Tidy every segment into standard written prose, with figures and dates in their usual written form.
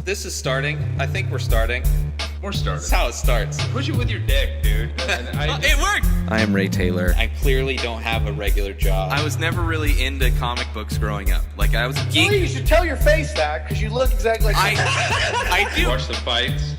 This is starting. I think we're starting. We're starting. That's how it starts. Push it with your dick, dude. It worked! I am Ray Taylor. I clearly don't have a regular job. I was never really into comic books growing up. Like, I was a geek. Well, you should tell your face that, because you look exactly like I do. Watch the fights.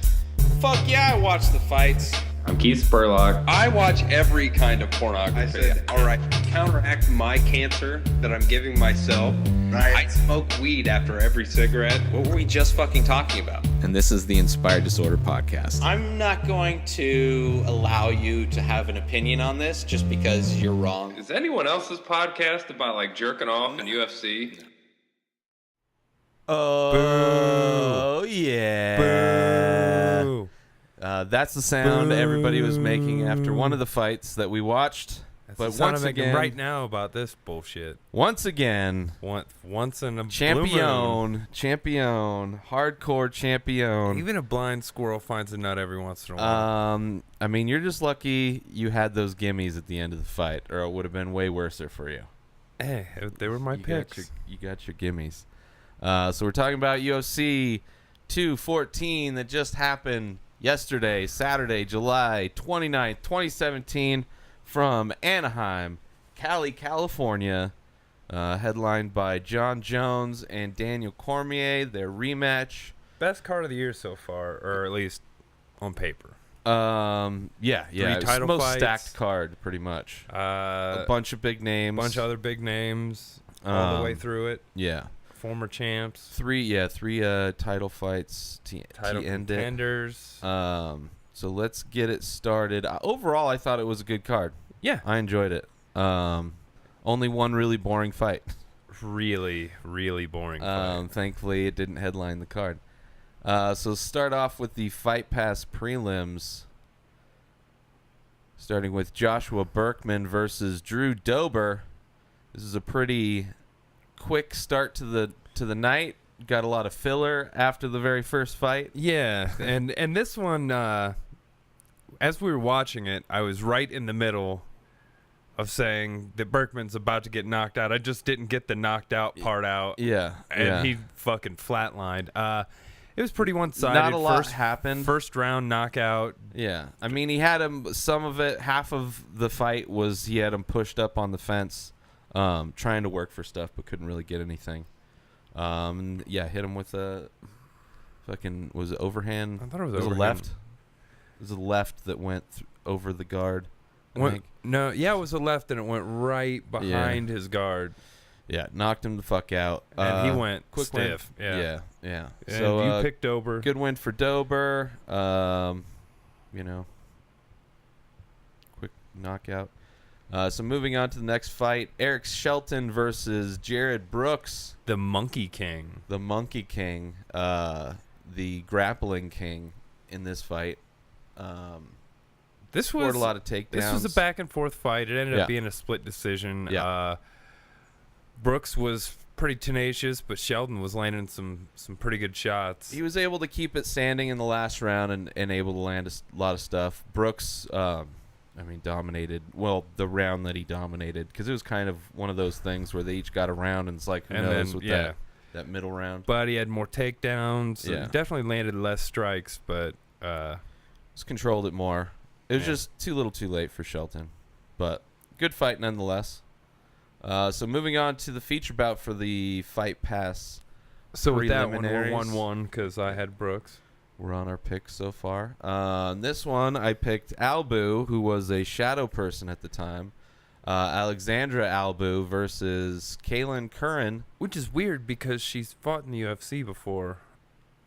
Fuck yeah, I watch the fights. I'm Keith Spurlock. I watch every kind of pornography. I said, all right, to counteract my cancer that I'm giving myself, I smoke weed after every cigarette. What were we just fucking talking about? And this is the Inspired Disorder Podcast. I'm not going to allow you to have an opinion on this just because you're wrong. Is anyone else's podcast about like jerking off and UFC? Oh, yeah. Boo. That's the sound everybody was making after one of the fights that we watched. That's but the sound once I'm making again, right now about this bullshit. once again, Once in a champion, hardcore champion. Even a blind squirrel finds a nut every once in a while. I mean, you're just lucky you had those gimmies at the end of the fight, or it would have been way worse for you. Hey, they were my picks. You got your gimmies. So we're talking about UFC 214 that just happened yesterday, Saturday, July 29th, 2017, from Anaheim, California, headlined by John Jones and Daniel Cormier, their rematch. Best card of the year so far, or at least on paper. Yeah. It was title the most fights. stacked card, pretty much. A bunch of big names. A bunch of other big names all the way through it. Yeah. Former champs. Three title fights to end it. Contenders. So let's get it started. Overall, I thought it was a good card. Yeah. I enjoyed it. Only one really boring fight. Really, really boring fight. Thankfully, it didn't headline the card. So start off with the Fight Pass prelims. Starting with Joshua Berkman versus Drew Dober. This is a pretty quick start to the night. Got a lot of filler after the very first fight. Yeah, and this one, as we were watching it, I was right in the middle of saying that Berkman's about to get knocked out. I just didn't get the knocked out part out. Yeah. And he fucking flatlined. It was pretty one-sided. Not a lot happened. First round knockout. Yeah. I mean, he had him, some of it, half of the fight was he had him pushed up on the fence, trying to work for stuff, but couldn't really get anything. Hit him with a fucking, was it overhand? I thought it was a overhand. left. It was a left that went over the guard. I think. No, yeah, it was a left, and it went right behind his guard. Yeah, knocked him the fuck out. And he went quick stiff. Yeah. And So you picked Dober. Good win for Dober. Quick knockout. So moving on to the next fight, Eric Shelton versus Jared Brooks. The Monkey King. The Monkey King. The grappling king in this fight. This scored was a lot of takedowns. This was a back and forth fight. It ended Yeah. up being a split decision. Yeah. Brooks was pretty tenacious, but Sheldon was landing some pretty good shots. He was able to keep it standing in the last round and able to land a lot of stuff. Brooks, dominated. Well, the round that he dominated, because it was kind of one of those things where they each got a round, and it's like, who knows with that middle round. But he had more takedowns. So Yeah. he definitely landed less strikes, but Just controlled it more. It was just too little too late for Shelton. But good fight nonetheless. So moving on to the feature bout for the Fight Pass. so with that one, we're preliminaries. 1-1 because I had Brooks. We're on our picks so far. This one, I picked Albu, who was a shadow person at the time. Alexandra Albu versus Kaylin Curran. Which is weird because she's fought in the UFC before.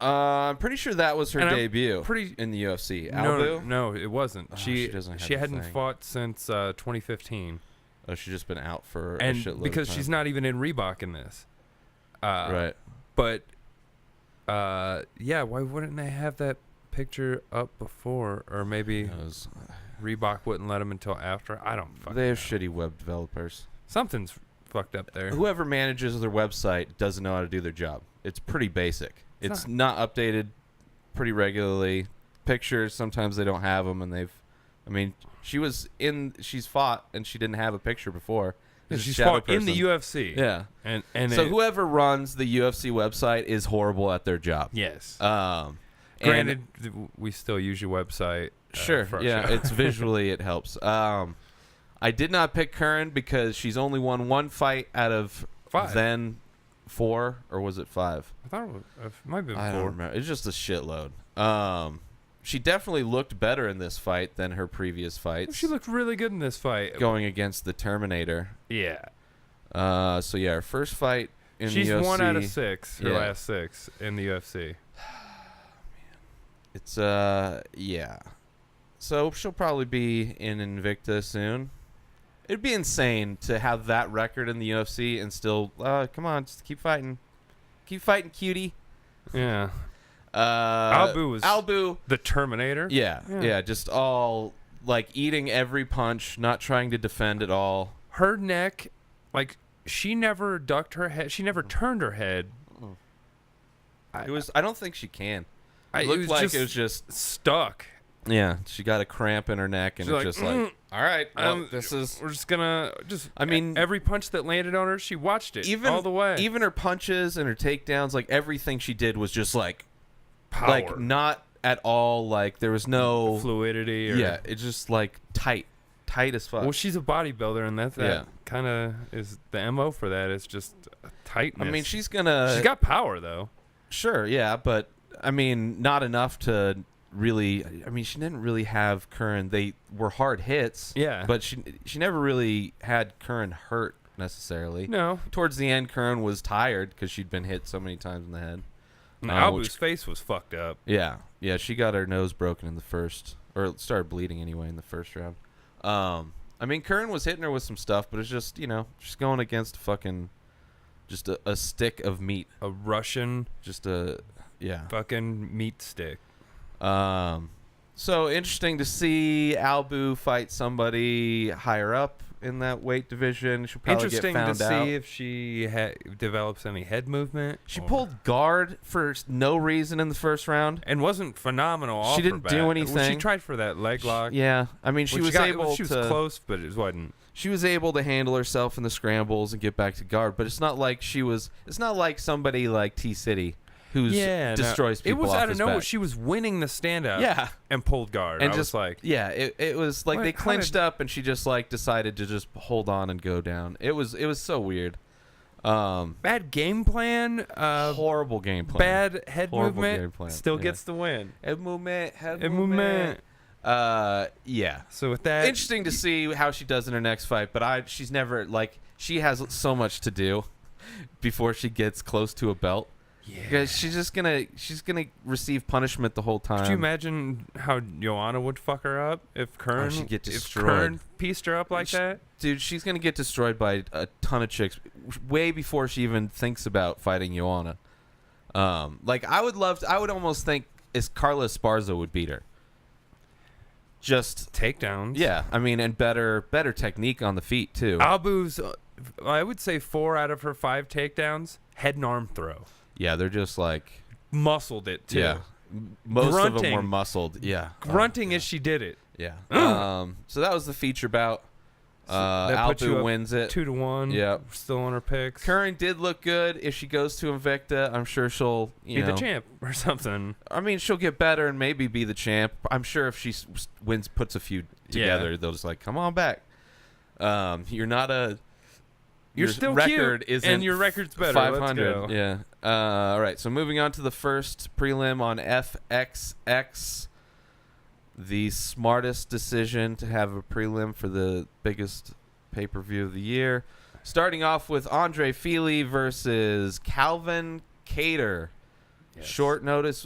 I'm pretty sure that was her And I'm debut pretty- in the UFC. Albu? No, it wasn't. Oh, she doesn't have she the hadn't thing. fought since 2015. Oh, she's just been out for a And shitload because of time. she's not even in Reebok in this. Right. But, why wouldn't they have that picture up before? Or maybe Reebok wouldn't let them until after? I don't fucking They have know. shitty web developers. Something's fucked up there. Whoever manages their website doesn't know how to do their job. It's pretty basic. It's not updated pretty regularly. Pictures, sometimes they don't have them, and she's fought, and she didn't have a picture before. Just She's shadow fought in the person. UFC. Yeah. And So whoever runs the UFC website is horrible at their job. yes. Granted, we still use your website. sure. for our Yeah, show. it's visually it helps. I did not pick Curran because she's only won one fight out of 5. then 4, or was it 5? I thought it might have been 4. I don't remember. It's just a shitload. She definitely looked better in this fight than her previous fights. She looked really good in this fight. going against the Terminator. Yeah. So yeah, her first fight in She's the UFC. 1 out of 6. Her Yeah. last 6 in the UFC. It's yeah. So she'll probably be in Invicta soon. It'd be insane to have that record in the UFC and still come on, just keep fighting. Keep fighting, cutie. Yeah. Albu was the Terminator. Yeah, just all like eating every punch, not trying to defend at all. Her neck, like she never ducked her head. She never turned her head. I don't think she can. It It looked was like just it was just stuck. yeah. She got a cramp in her neck, and She's it's just like, all right, well, we're just gonna just. I mean, every punch that landed on her, she watched it even all the way. Even her punches and her takedowns, like everything she did was just like Power. like not at all like there was no fluidity. Or, yeah, it's just like tight as fuck. Well, she's a bodybuilder, and that Yeah. kind of is the MO for that. It's just tightness. I mean, she's got power though. sure, yeah, but I mean, not enough to really. I mean, she didn't really have Curran. They were hard hits, Yeah. but she never really had Curran hurt necessarily. No. Towards the end, Curran was tired because she'd been hit so many times in the head. Albu's face was fucked up. Yeah, she got her nose broken in the first, or it started bleeding anyway in the first round. I mean, Curran was hitting her with some stuff, but it's just, she's going against fucking, just a stick of meat. A Russian Just a, yeah. fucking meat stick. So interesting to see Albu fight somebody higher up in that weight division. She'll probably Interesting get to found out. see if she develops any head movement. She or- pulled guard for no reason in the first round. and wasn't phenomenal. Off She her didn't bat. do Well, anything. she tried for that leg lock. Yeah, I mean, she was able She was to. close, but it wasn't. She was able to handle herself in the scrambles and get back to guard, but it's not like she was. It's not like somebody like T City who's destroys people. It was off out of his nowhere. back. She was winning the standout. Yeah. and pulled guard. And I just was like, yeah, it was like What? they How clinched did- up and she just like decided to just hold on and go down. It was so weird. bad game plan. Horrible game plan. Bad head Horrible game movement. plan, Still yeah. gets the win. Head movement. Head movement. Yeah. So with that, Interesting to see how she does in her next fight, but she's never like she has so much to do before she gets close to a belt. Yeah. Because she's gonna receive punishment the whole time. Could you imagine how Joanna would fuck her up if Kern she'd get if destroyed. Kern pieced her up like She- that? Dude, she's gonna get destroyed by a ton of chicks way before she even thinks about fighting Joanna. Like I would almost think Carla Esparza would beat her. Just Takedowns. yeah, I mean, and better technique on the feet too. Albu's, I would say 4 out of her 5 takedowns, head and arm throw. Yeah, they're just like Muscled it too. yeah. Most of them Grunting. were muscled. Yeah, Grunting as she did it. yeah. So that was the feature bout. That puts you Albu up wins it. 2-1. Yep. Still on her picks. Curran did look good. If she goes to Invicta, I'm sure she'll Be the champ or something. I mean, she'll get better and maybe be the champ. I'm sure if she wins, puts a few together, they'll just like, come on back. You're not a. You're your still record cute, isn't and your record's better. 500. Let's go. Yeah. All right. So moving on to the first prelim on FXX. The smartest decision to have a prelim for the biggest pay-per-view of the year. Starting off with Andre Fili versus Calvin Kattar. Yes. Short notice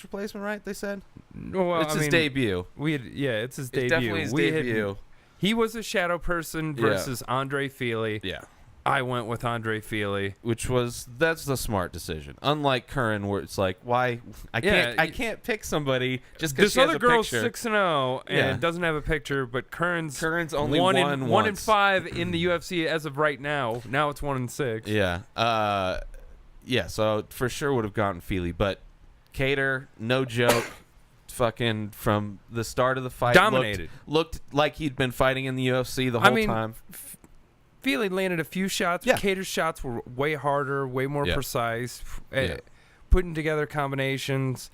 replacement, right? They said Well, it's his debut. It's his It's debut. definitely his debut. He was a shadow person versus Andre Fili. Yeah. I went with Andre Fili. That's the smart decision. Unlike Curran, where it's like, why I can't pick somebody just because This she has other a girl's picture. 6-0 and Yeah. doesn't have a picture, but Curran's only won in once. 5 in the UFC as of right now. Now it's 1-6. Yeah. Yeah. So for sure would have gotten Fili, but Kattar, no joke. Fucking from the start of the fight, Dominated. Looked like he'd been fighting in the UFC the whole time. Feely landed a few shots. Yeah. Cater's shots were way harder, way more Yeah. precise. Yeah. Putting together combinations.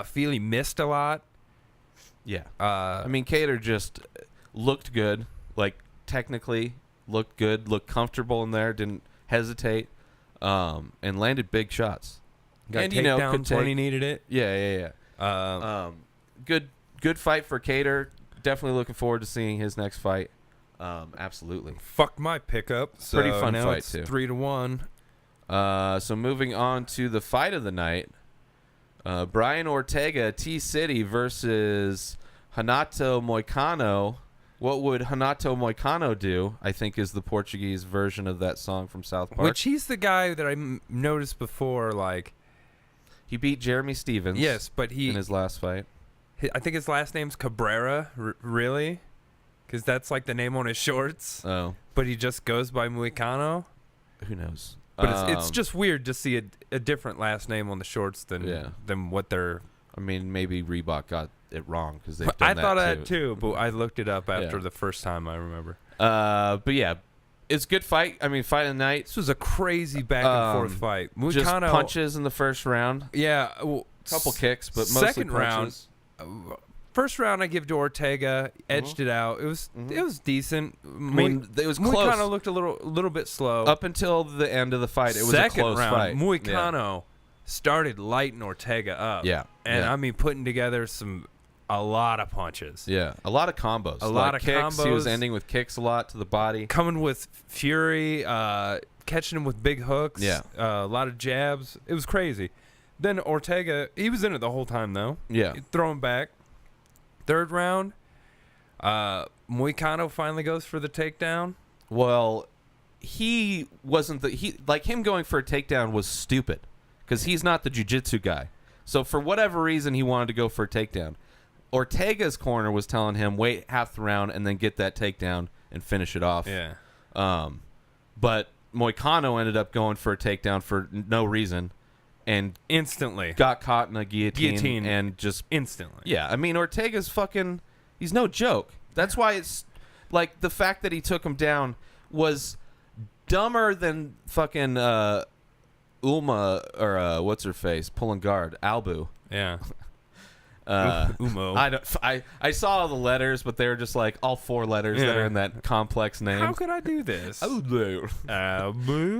Feely missed a lot. Yeah. I mean, Cater just looked good. Like, technically looked good, looked comfortable in there, didn't hesitate, and landed big shots. Got And, takedowns when he needed it. Yeah. Good fight for Cater. Definitely looking forward to seeing his next fight. Absolutely. Fucked my pickup. So Pretty fun now fight, it's too. 3-1. So moving on to the fight of the night, Brian Ortega, T-City versus Renato Moicano. What would Renato Moicano do? I think is the Portuguese version of that song from South Park. Which he's the guy that I noticed before, like... He beat Jeremy Stevens. Yes, but in his last fight. I think his last name's Cabrera, really? Because that's like the name on his shorts. Oh. But he just goes by Moicano. Who knows? But it's just weird to see a different last name on the shorts than what they're... I mean, maybe Reebok got it wrong because they've done I that thought of too. that too, but I looked it up after the first time, I remember. But yeah, it's a good fight. I mean, fight of the night. This was a crazy back and forth fight. Just Moicano, punches in the first round. Yeah. Well, Couple kicks, but mostly second punches. round. First round, I give to Ortega. Edged it out. It was decent. I mean, it was close. Moicano looked a little bit slow. Up until the end of the fight, it was a close round, fight. Moicano started lighting Ortega up. Yeah. And Yeah. I mean, putting together a lot of punches. Yeah, a lot of combos. A lot of kicks. He was combos. ending with kicks a lot to the body. Coming with fury, catching him with big hooks. Yeah. A lot of jabs. It was crazy. Then Ortega, he was in it the whole time, though. Yeah. He'd throw him back. Third round, Moicano finally goes for the takedown. Well, he wasn't him going for a takedown was stupid because he's not the jiu-jitsu guy. So for whatever reason, he wanted to go for a takedown. Ortega's corner was telling him wait half the round and then get that takedown and finish it off. Yeah. But Moicano ended up going for a takedown for no reason and Instantly got caught in a guillotine and just instantly. Yeah, I mean Ortega's he's no joke. That's why it's like the fact that he took him down was dumber than fucking Ulma or what's her face pulling guard Albu. Yeah. Umo. I saw all the letters, but they were just like all four letters that are in that complex name. How could I do this? Albu.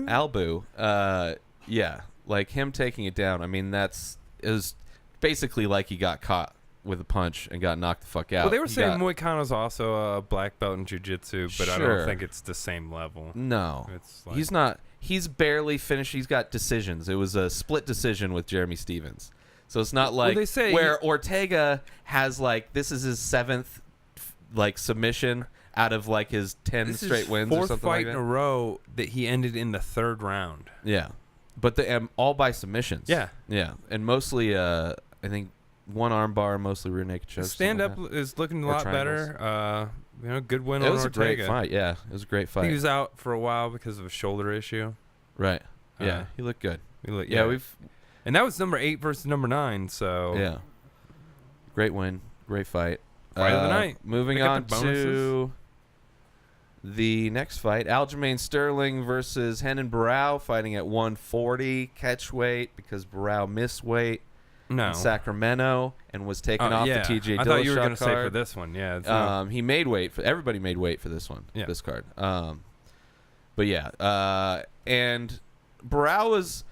Albu. Yeah, like him taking it down. I mean, it was basically like he got caught with a punch and got knocked the fuck out. Well, they were saying Moicano's also a black belt in jiu-jitsu, but I Sure. don't think it's the same level. No, It's like- he's not. He's barely finished. He's got decisions. It was a split decision with Jeremy Stevens. So it's not like they say where Ortega has this is his 7th submission out of his 10 This straight is wins or fourth something fight like that. in a row that he ended in the third round. Yeah, but all by submissions. Yeah. And mostly I think one arm bar, mostly rear naked choke. Stand up is looking a lot better. Good win It on was Ortega. a great fight. Yeah, it was a great I fight. think he was out for a while because of a shoulder issue. Right. Yeah, he looked good. And that was number 8 versus number 9. So yeah, great win, great fight. Fight of the night. Moving They got on the bonuses. to the next fight, Aljamain Sterling versus Renan Barão, fighting at 140 catch weight because Barão missed weight in Sacramento and was taken off the TJ Dillashaw I thought you were going to say for this one. Yeah. he made weight everybody made weight for this one. Yeah. This card. But yeah, and Barão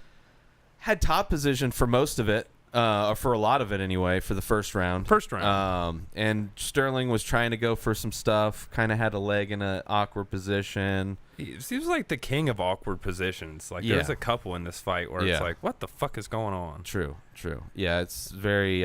had top position for most of it, or for a lot of it anyway, for the first round. And Sterling was trying to go for some stuff, kind of had a leg in an awkward position. He seems like the king of awkward positions. There's a couple in this fight where it's like, what the fuck is going on? True. Yeah, it's very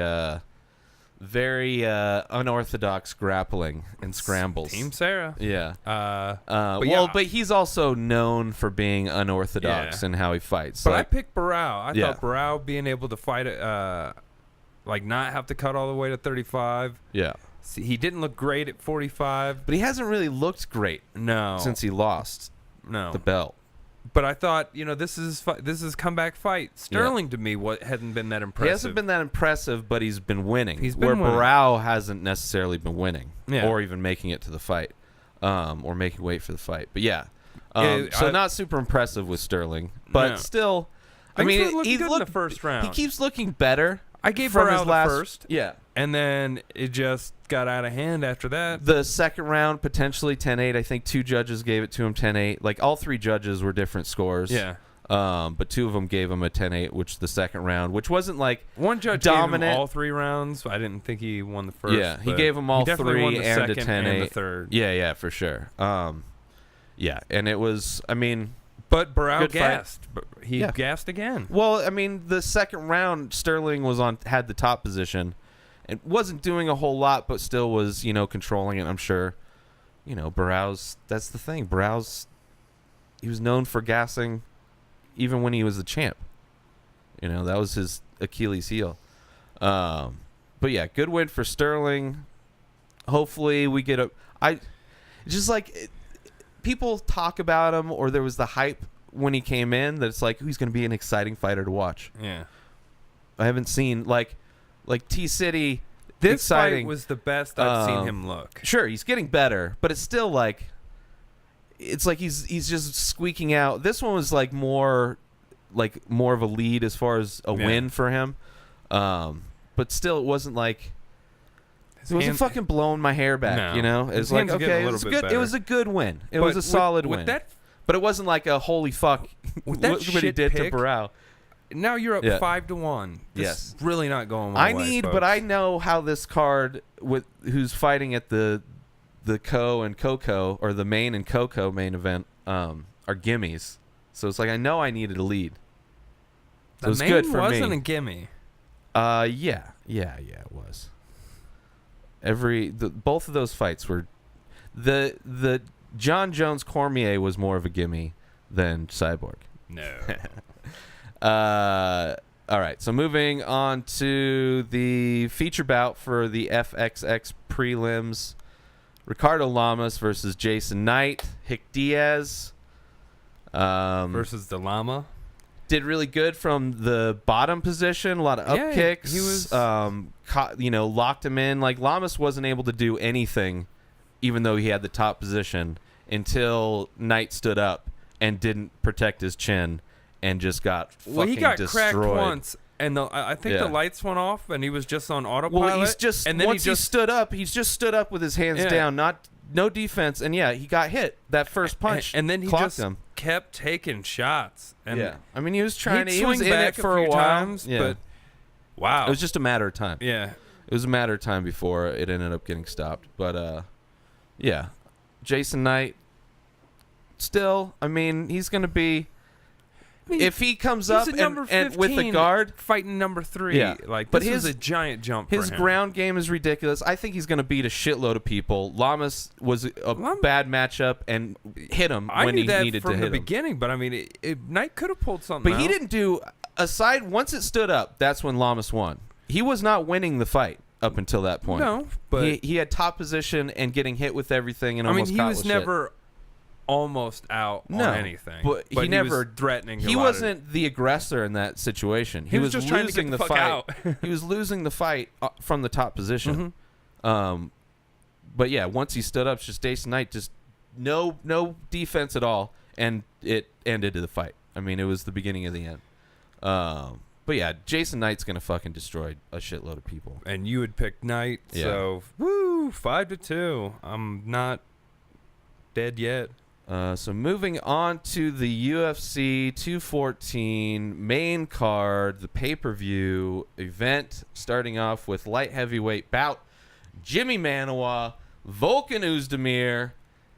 unorthodox grappling and scrambles. Team Sarah. Yeah. But but he's also known for being unorthodox in how he fights. But I picked Barão. I thought Barão being able to fight it, not have to cut all the way to 35. Yeah. See, he didn't look great at 45. But he hasn't really looked great since he lost the belt. But I thought, this is comeback fight. Sterling to me hadn't been that impressive. He hasn't been that impressive, but he's been winning. Winning. Barão hasn't necessarily been winning, Yeah. or even making it to the fight, or making weight for the fight. But yeah, So not super impressive with Sterling, but still, I mean, he's good in the first round. He keeps looking better. I gave from Burrell his the last, first. Yeah. And then it just got out of hand after that. The second round, potentially 10-8. I think 2 judges gave it to him 10-8. Like, all 3 judges were different scores. Yeah. But 2 of them gave him a 10-8, which the second round, which wasn't like one judge dominant. Gave him all 3 rounds. I didn't think he won the first. Yeah, he gave them all 3 won the and a second 10-8. and the third. Yeah, for sure. Yeah, and it was, I mean... But Burrell gassed. He Yeah. gassed again. Well, I mean, the second round, Sterling had the top position. It wasn't doing a whole lot, but still was, controlling it, I'm sure. Burrell's, that's the thing. Burrell's, he was known for gassing even when he was the champ. That was his Achilles heel. But yeah, good win for Sterling. Hopefully we get just like, people talk about him, or there was the hype when he came in that it's like, he's going to be an exciting fighter to watch. Yeah. I haven't seen, like T-City, This exciting. fight was the best I've seen him look. Sure, he's getting better, but it's still like, it's like he's just squeaking out. This one was like more of a lead as far as a win for him. But still, it wasn't like, it wasn't fucking blowing my hair back, No. It's like, okay, it was good. It was a good win. It was a solid win. But it wasn't like a holy fuck. With that look what he did to Burrell. Now you're up 5-1. This is really not going my way. But I know how this card with who's fighting at the Co and Coco, or the main and Coco main event are gimmies. So it's like, I know I needed a lead. So it was good for me. Wasn't a gimme. Yeah, it was. Both of those fights were the John Jones Cormier was more of a gimme than Cyborg. No. All right, so moving on to the feature bout for the FXX prelims. Ricardo Lamas versus Jason Knight. Hick Diaz versus the Llama. Did really good from the bottom position. A lot of up kicks. He was, locked him in. Like, Lamas wasn't able to do anything, even though he had the top position, until Knight stood up and didn't protect his chin and just got fucking he got destroyed. cracked once, and I think the lights went off, and he was just on autopilot. Well, he's just, and then once he stood up, he's just stood up with his hands down, no defense, and he got hit. That first punch, and then he just kept taking shots. And I mean, he was trying to. He was swing in back it for a while, times, but wow, it was just a matter of time. Yeah, it was a matter of time before it ended up getting stopped. But Jason Knight. Still, I mean, he's going to be. If he comes up and with the guard fighting number 3, but this is a giant jump. His ground game is ridiculous. I think he's going to beat a shitload of people. Lamas was a bad matchup and hit him when he needed to hit him. From the beginning, but I mean, Knight could have pulled something. But he didn't do once it stood up. That's when Lamas won. He was not winning the fight up until that point. No, but he had top position and getting hit with everything and almost. He was never. Almost out on anything, but he never was threatening. He wasn't the aggressor in that situation. He was just losing trying to get the fight. out. He was losing the fight from the top position. Mm-hmm. But yeah, once he stood up, just Jason Knight, just no defense at all, and it ended the fight. I mean, it was the beginning of the end. But yeah, Jason Knight's gonna fucking destroy a shitload of people. And you would pick Knight, so 5-2. I'm not dead yet. So moving on to the UFC 214 main card, the pay-per-view event, starting off with light heavyweight bout. Jimmy Manuwa, Volkan Oezdemir.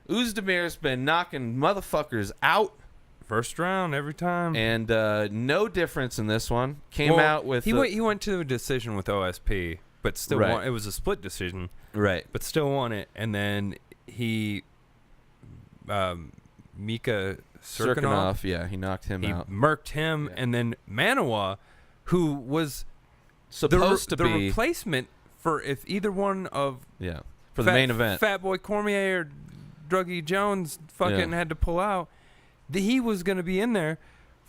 Oezdemir's been knocking motherfuckers out. First round every time. And no difference in this one. Came out with... He went to a decision with OSP, but still won. It was a split decision. Right. But still won it. And then he... Mika Cirkunov, he knocked him out. He murked him, and then Manuwa, who was supposed to be the replacement for if either one of for the main event, Fat Boy Cormier or Druggy Jones fucking had to pull out. He was going to be in there.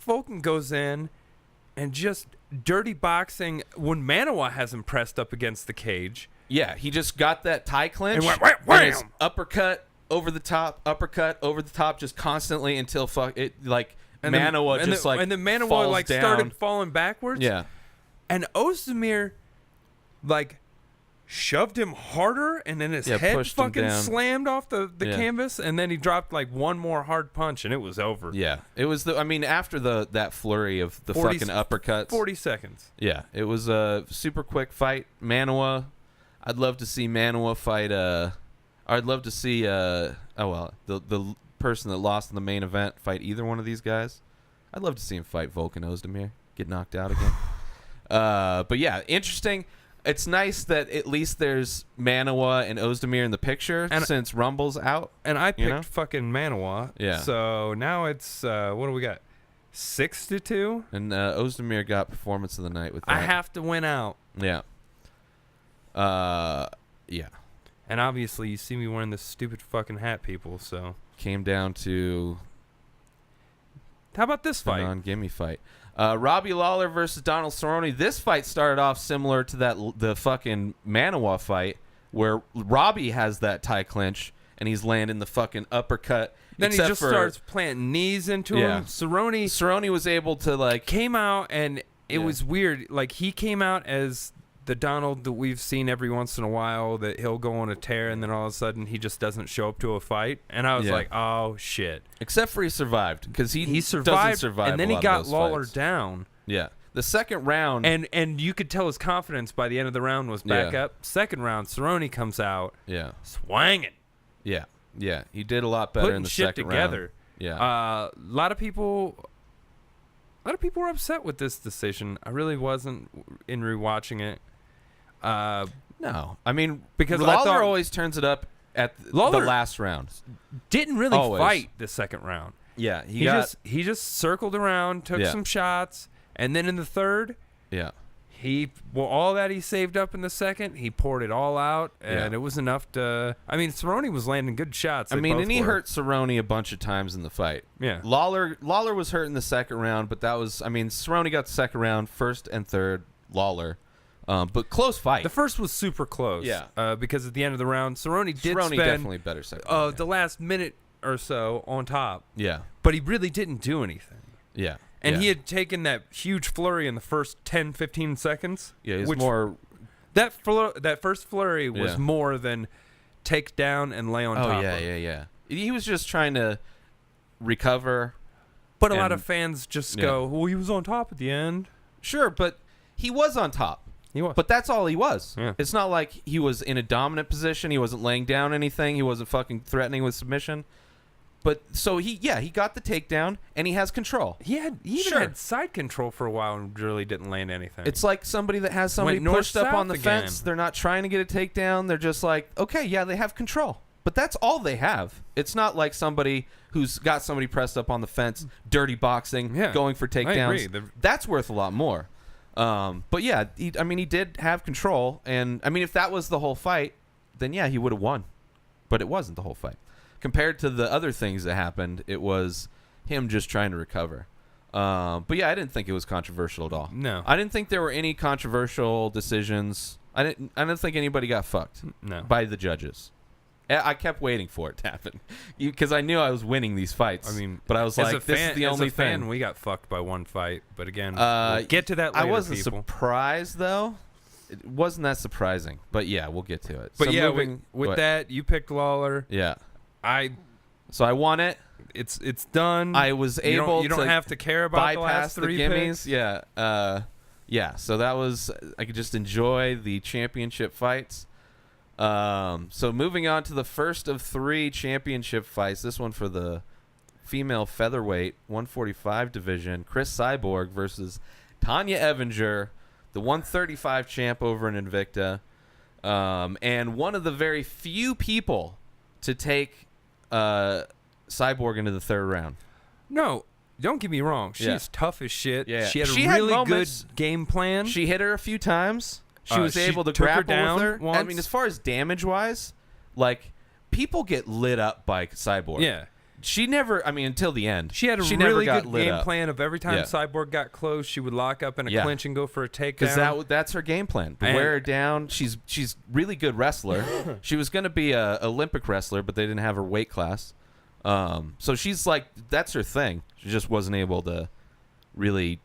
Volkan goes in and just dirty boxing when Manuwa has him pressed up against the cage. Yeah, he just got that tie clinch and went, wham! his uppercut over the top, uppercut, over the top, just constantly until Manoa just and then Manoa falls like down. started falling backwards. Yeah. And Ozdemir like shoved him harder, and then his head pushed him fucking down. slammed off the canvas, and then he dropped like one more hard punch, and it was over. Yeah, it was after that flurry of the fucking uppercuts. 40 seconds. Yeah, it was a super quick fight. Manoa, I'd love to see Manoa fight. I'd love to see the person that lost in the main event fight either one of these guys. I'd love to see him fight Volkan Ozdemir, get knocked out again. But yeah, interesting. It's nice that at least there's Manoa and Ozdemir in the picture since Rumble's out. And I picked fucking Manoa. Yeah. So now it's what do we got? 6-2. And Ozdemir got performance of the night with that. I have to win out. Yeah. Yeah. And obviously, you see me wearing this stupid fucking hat, people. So came down to how about this the fight? non-gimme fight. Robbie Lawler versus Donald Cerrone. This fight started off similar to the fucking Manoa fight, where Robbie has that tie clinch and he's landing the fucking uppercut. Then he just starts planting knees into him. Cerrone was able to came out, and it was weird. Like, he came out as the Donald that we've seen every once in a while, that he'll go on a tear and then all of a sudden he just doesn't show up to a fight. And I was like, oh shit. Except for he survived, because he survived, doesn't survive. and then a he lot got of those Lawler fights. down. Yeah. The second round, and you could tell his confidence by the end of the round was back up. Second round, Cerrone comes out, swanging. Yeah, yeah, he did a lot better in the second together. round. Yeah, a lot of people were upset with this decision. I really wasn't in rewatching it. No, I mean, because Lawler always turns it up at the last round. Didn't really Always. fight the second round. Yeah, he just circled around, took some shots, and then in the third, all that he saved up in the second, he poured it all out, and it was enough to. I mean, Cerrone was landing good shots. And he hurt Cerrone a bunch of times in the fight. Yeah, Lawler was hurt in the second round, but that was, Cerrone got the second round, first and third, Lawler. But close fight. The first was super close. Yeah. Because at the end of the round, Cerrone spend definitely better second round. The last minute or so on top. Yeah. But he really didn't do anything. Yeah. And he had taken that huge flurry in the first 10, 15 seconds. Yeah, he's more. That first flurry was more than take down and lay on top of. Yeah. He was just trying to recover. But a lot of fans just go, well, he was on top at the end. Sure, but he was on top. He was. But that's all he was. Yeah. It's not like he was in a dominant position. He wasn't laying down anything. He wasn't fucking threatening with submission. But so he got the takedown, and he has control. He even had side control for a while and really didn't land anything. It's like somebody that has somebody pushed up on the fence. They're not trying to get a takedown. They're just like, okay, yeah, they have control. But that's all they have. It's not like somebody who's got somebody pressed up on the fence, dirty boxing, going for takedowns. I agree. That's worth a lot more. But yeah, he did have control, and if that was the whole fight, then he would have won. But it wasn't the whole fight. Compared to the other things that happened, it was him just trying to recover. But yeah, I didn't think it was controversial at all. No, I didn't think there were any controversial decisions. I didn't think anybody got fucked. No. By the judges. I kept waiting for it to happen because I knew I was winning these fights. But I was like, this is the only thing. We got fucked by one fight, but again, we'll get to that later. I wasn't surprised though. It wasn't that surprising, but yeah, we'll get to it. But so yeah, with that, you picked Lawler. Yeah, so I won it. It's done. I was able. You don't have to care about the last three gimmies. Picks. Yeah. So that was. I could just enjoy the championship fights. So moving on to the first of three championship fights. This one for the female featherweight 145 division. Chris Cyborg versus Tanya Evinger, the 135 champ over in Invicta, and one of the very few people to take Cyborg into the third round. No, don't get me wrong. She's tough as shit. Yeah. She had a really good game plan. She hit her a few times. She was able to grapple with her. Once. As far as damage-wise, people get lit up by Cyborg. Yeah. She never. I mean, until the end, She had a never really got good lit game up. plan of every time Yeah. Cyborg got close, she would lock up in a clinch and go for a takedown. Because that's her game plan. To wear her down. She's really good wrestler. She was going to be a Olympic wrestler, but they didn't have her weight class. So she's like, that's her thing. She just wasn't able to really.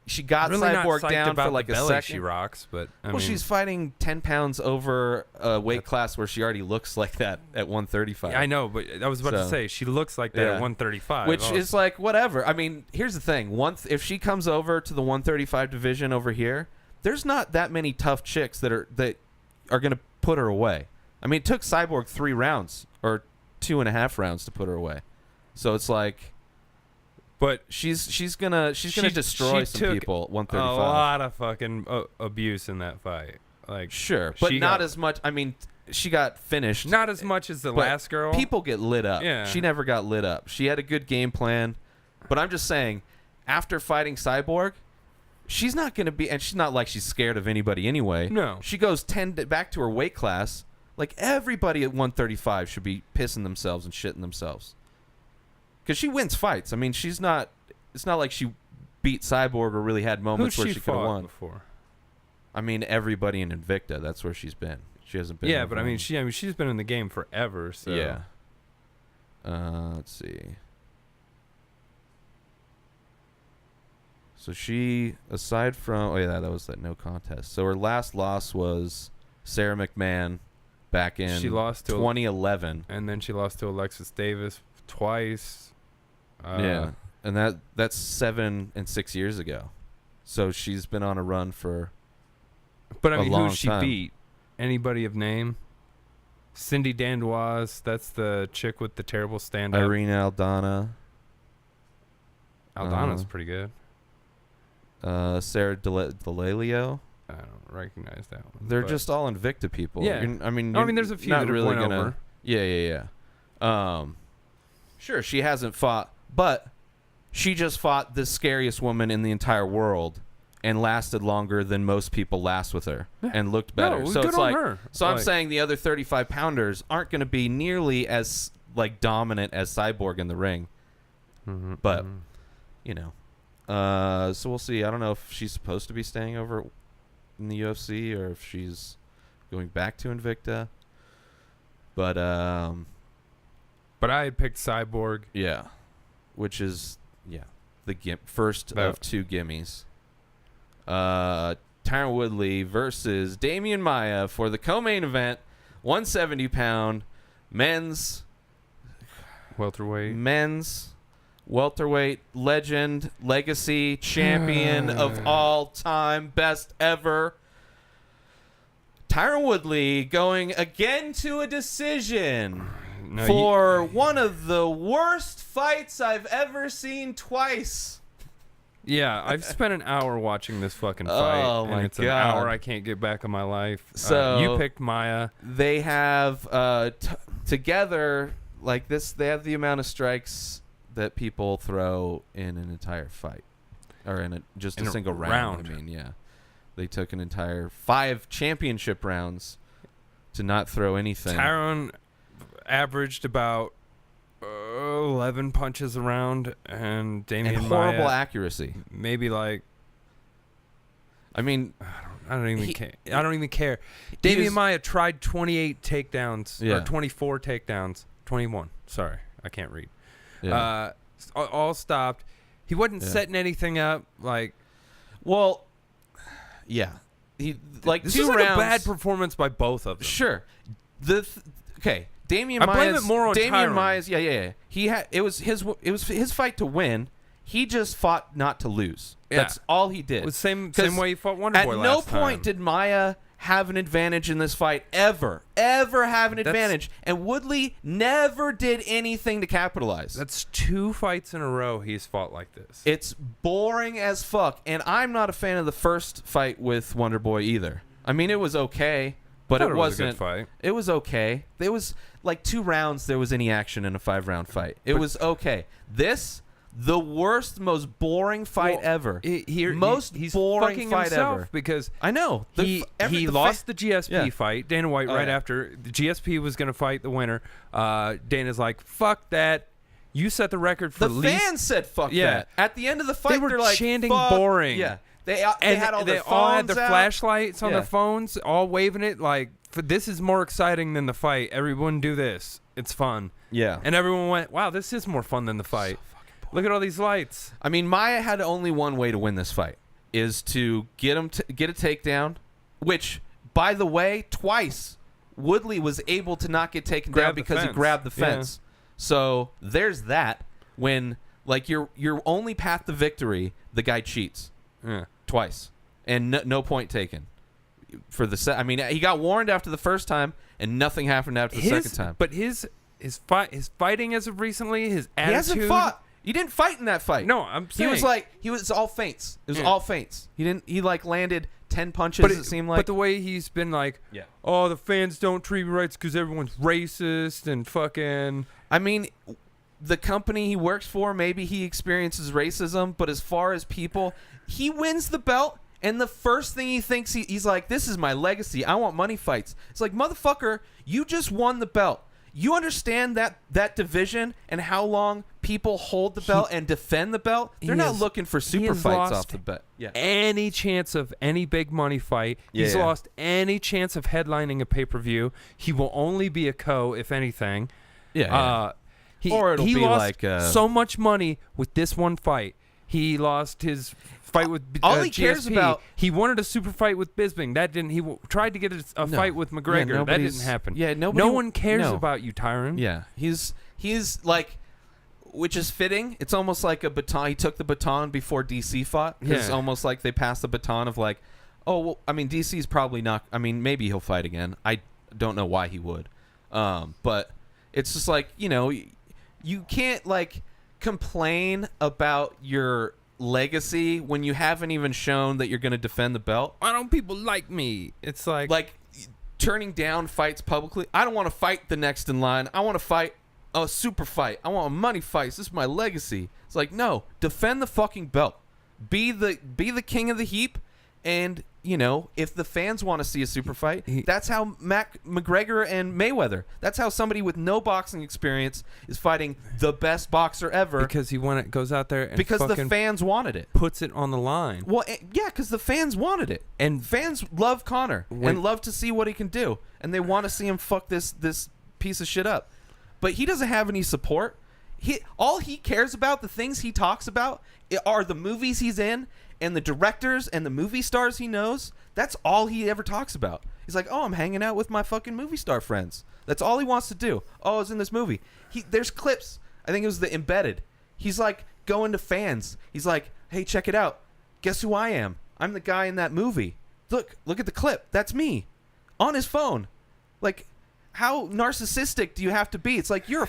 She got really not Cyborg psyched down about for like the a belly second. she rocks, but I Well, mean, she's fighting 10 pounds over a weight class where she already looks like that at 135. I know, but I was about to say she looks like that at 135, which is like whatever. I mean, here's the thing: if she comes over to the 135 division over here, there's not that many tough chicks that are going to put her away. I mean, it took Cyborg 3 rounds or 2.5 rounds to put her away, so it's like. But she's gonna destroy some people at 135. A lot of fucking abuse in that fight. Like sure, but not as much. I mean, she got finished. Not as much as the last girl. People get lit up. Yeah. She never got lit up. She had a good game plan, but I'm just saying, after fighting Cyborg, she's not gonna be, and she's not like she's scared of anybody anyway. No, she goes back to her weight class. Like everybody at 135 should be pissing themselves and shitting themselves. Because she wins fights. I mean, she's not. It's not like she beat Cyborg or really had moments where she could have won. Before? I mean, everybody in Invicta. That's where she's been. She hasn't been. Yeah, but I mean, she's been in the game forever. So yeah. Let's see. So she, aside from, that was that no contest. So her last loss was Sarah McMahon, back in she lost to 2011, and then she lost to Alexis Davis twice. Yeah, and that's 7 and 6 years ago. So she's been on a run for. But I mean, who she beat? Anybody of name? Cindy Dandoise. That's the chick with the terrible stand-up. Irene Aldana. Aldana's pretty good. Sarah D'Alelio. I don't recognize that one. They're just all Invicta people. Yeah. I mean, there's a few not that have really went gonna. over. Yeah. Sure, she hasn't fought, but she just fought the scariest woman in the entire world and lasted longer than most people last with her and looked better. No, so good it's on like, her. so I'm saying the other 35 pounders aren't going to be nearly as like dominant as Cyborg in the ring. But you know, so we'll see. I don't know if she's supposed to be staying over in the UFC or if she's going back to Invicta. But I had picked Cyborg. yeah, which is the first of 2 gimmies. Tyron Woodley versus Damian Maia for the co-main event, 170-pound men's welterweight legend, legacy champion of all time, best ever. Tyron Woodley going again to a decision for one of the worst fights I've ever seen twice. Yeah, I've spent an hour watching this fucking fight. Oh, my and it's God. an hour I can't get back in my life. So you picked Maia. They have together like this. They have the amount of strikes that people throw in an entire fight, or in a single round. I mean, yeah, they took an entire 5 championship rounds to not throw anything. Tyron averaged about 11 punches a round, and Damian and horrible Maia, accuracy. maybe like. I mean, I don't even care. Damian Maia tried 28 takedowns or 24 takedowns. 21. Sorry, I can't read. Yeah. All stopped. He wasn't setting anything up. Like, well, yeah. He like this 2 is like rounds. a bad performance by both of them. Sure. Okay. Damian I blame Maia's, it more on Damian Tyron. Maia's, yeah. He had it was his fight to win. He just fought not to lose. Yeah. That's all he did. It was same way he fought Wonder Boy At last no time. point did Maia have an advantage in this fight ever have an advantage, and Woodley never did anything to capitalize. That's 2 fights in a row he's fought like this. It's boring as fuck, and I'm not a fan of the first fight with Wonder Boy either. I mean, it was okay, but it wasn't. A good fight. It was okay. There was like 2 rounds. There was any action in a 5-round fight. It was okay. The worst, most boring fight ever. He's boring fucking fight himself ever. because I know he lost the GSP fight. Dana White Oh, right yeah. after the GSP was going to fight the winner. Dana's like, fuck that. You set the record for The least. fans said fuck Yeah. that. At the end of the fight, They were they're like, chanting fuck. boring. Yeah. They had all their they all had phones their out. flashlights on Yeah. their phones, all waving it like, this is more exciting than the fight. Everyone do this. It's fun. Yeah. And everyone went, wow, this is more fun than the fight. Look at all these lights. I mean, Maya had only one way to win this fight, is to get him get a takedown, which, by the way, twice Woodley was able to not get taken down because he grabbed the fence. Yeah. So there's that. When like your only path to victory, the guy cheats twice, and no point taken for the I mean, he got warned after the first time, and nothing happened after the second time. But his fighting as of recently, his attitude. He hasn't fought. He didn't fight in that fight. No, I'm saying he was all feints. It was all feints. He like landed 10 punches. But it seemed like. But the way he's been like, oh, the fans don't treat me right because everyone's racist and fucking. I mean, the company he works for, maybe he experiences racism, but as far as people, he wins the belt, and the first thing he thinks, he's like, this is my legacy. I want money fights. It's like, motherfucker, you just won the belt. You understand that division and how long people hold the belt and defend the belt? They're not looking for super fights off the belt. Yeah. Any chance of any big money fight. He's lost any chance of headlining a pay-per-view. He will only be a co, if anything. Yeah. Or it'll he be lost like so much money with this one fight. He lost his fight with all he GSP. cares about. He wanted a super fight with Bisping. That didn't. He tried to get a fight with McGregor. That didn't happen. Yeah, no one cares about you, Tyron. Yeah, he's like, which is fitting. It's almost like a baton. He took the baton before DC fought. It's almost like they passed the baton of like, oh, well, I mean, DC's probably not. I mean, maybe he'll fight again. I don't know why he would, but it's just like, you know, you can't like complain about your legacy when you haven't even shown that you're going to defend the belt. Why don't people like me? It's like turning down fights publicly. I don't want to fight the next in line. I want to fight a super fight. I want money fights. This is my legacy. It's like, no, defend the fucking belt. Be the king of the heap. And, you know, if the fans want to see a super fight, that's how McGregor and Mayweather. That's how somebody with no boxing experience is fighting the best boxer ever. Because goes out there and because the fans wanted it. Puts it on the line. Well, yeah, because the fans wanted it. And fans love Conor and love to see what he can do. And they want to see him fuck this piece of shit up. But he doesn't have any support. All he cares about, the things he talks about, are the movies he's in and the directors and the movie stars he knows. That's all he ever talks about. He's like, oh, I'm hanging out with my fucking movie star friends. That's all he wants to do. Oh, I was in this movie. There's clips. I think it was the Embedded. He's like going to fans. He's like, hey, check it out. Guess who I am? I'm the guy in that movie. Look at the clip. That's me. On his phone. Like, how narcissistic do you have to be? It's like, you're